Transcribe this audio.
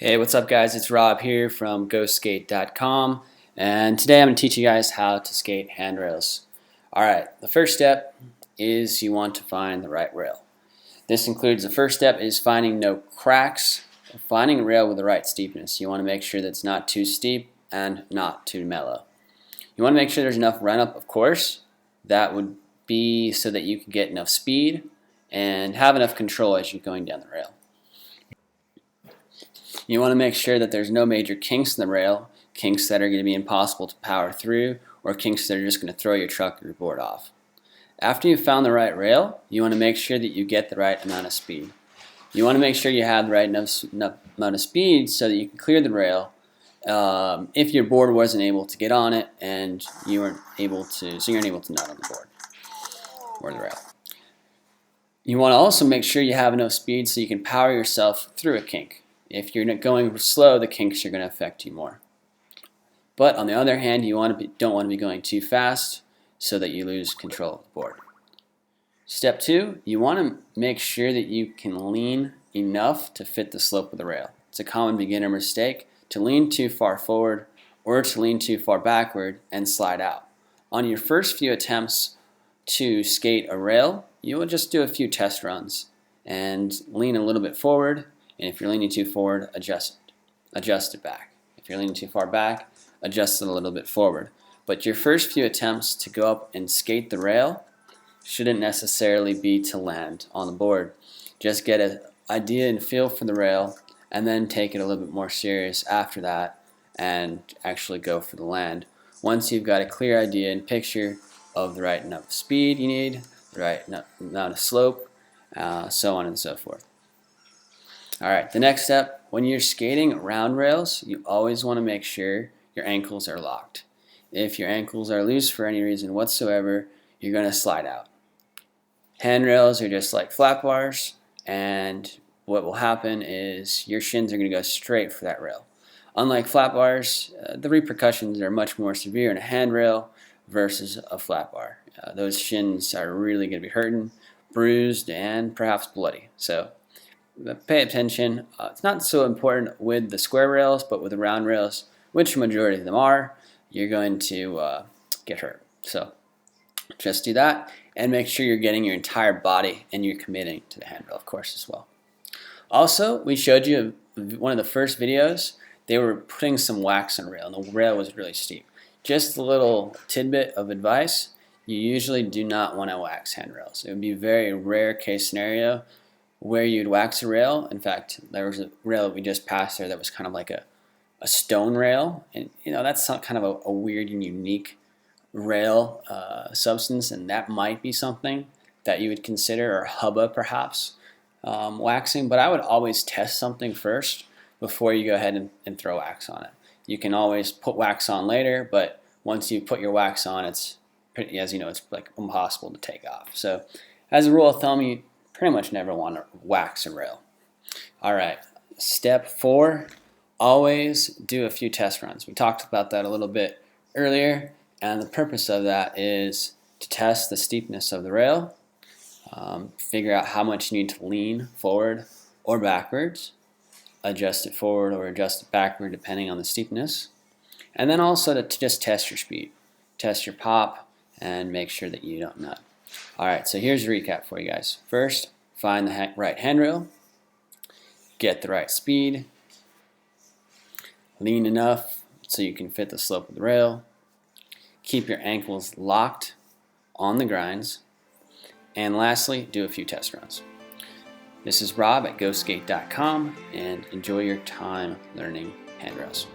Hey, what's up guys? It's Rob here from GoSkate.com, and today I'm going to teach you guys how to skate handrails. Alright, the first step is you want to find the right rail. This includes, the first step is finding no cracks, finding a rail with the right steepness. You want to make sure that it's not too steep and not too mellow. You want to make sure there's enough run up, of course. That would be so that you can get enough speed and have enough control as you're going down the rail. You want to make sure that there's no major kinks in the rail, kinks that are going to be impossible to power through, or kinks that are just going to throw your truck or your board off. After you've found the right rail, you want to make sure that you get the right amount of speed. You want to make sure you have the right enough amount of speed so that you can clear the rail if your board wasn't able to get on it and you weren't able to, so you're unable to nut on the board or the rail. You want to also make sure you have enough speed so you can power yourself through a kink. If you're going slow, the kinks are going to affect you more. But on the other hand, you don't want to be going too fast so that you lose control of the board. Step 2, you want to make sure that you can lean enough to fit the slope of the rail. It's a common beginner mistake to lean too far forward or to lean too far backward and slide out. On your first few attempts to skate a rail, you will just do a few test runs and lean a little bit forward. And if you're leaning too forward, adjust it back. If you're leaning too far back, adjust it a little bit forward. But your first few attempts to go up and skate the rail shouldn't necessarily be to land on the board. Just get an idea and feel for the rail, and then take it a little bit more serious after that and actually go for the land. Once you've got a clear idea and picture of the right enough speed you need, the right amount of slope, so on and so forth. Alright, the next step, when you're skating round rails, you always want to make sure your ankles are locked. If your ankles are loose for any reason whatsoever, you're going to slide out. Handrails are just like flat bars, and what will happen is your shins are going to go straight for that rail. Unlike flat bars, the repercussions are much more severe in a handrail versus a flat bar. Those shins are really going to be hurting, bruised, and perhaps bloody. So pay attention. It's not so important with the square rails, but with the round rails, which the majority of them are, you're going to get hurt. So just do that and make sure you're getting your entire body and you're committing to the handrail, of course, as well. Also, we showed you one of the first videos. They were putting some wax on the rail, and the rail was really steep. Just a little tidbit of advice: you usually do not want to wax handrails. It would be a very rare case scenario where you'd wax a rail. In fact, there was a rail that we just passed there that was kind of like a stone rail, and that's kind of a weird and unique rail substance, and that might be something that you would consider, or hubba perhaps, waxing. But I would always test something first before you go ahead and throw wax on it. You can always put wax on later, but once you put your wax on, it's pretty, as you know, it's like impossible to take off. So as a rule of thumb, you pretty much never want to wax a rail. Alright, step 4, always do a few test runs. We talked about that a little bit earlier, and the purpose of that is to test the steepness of the rail, figure out how much you need to lean forward or backwards, adjust it forward or adjust it backward depending on the steepness, and then also to just test your speed, test your pop, and make sure that you don't nut. Alright, so here's a recap for you guys. First, find the right handrail, get the right speed, lean enough so you can fit the slope of the rail, keep your ankles locked on the grinds, and lastly, do a few test runs. This is Rob at GoSkate.com, and enjoy your time learning handrails.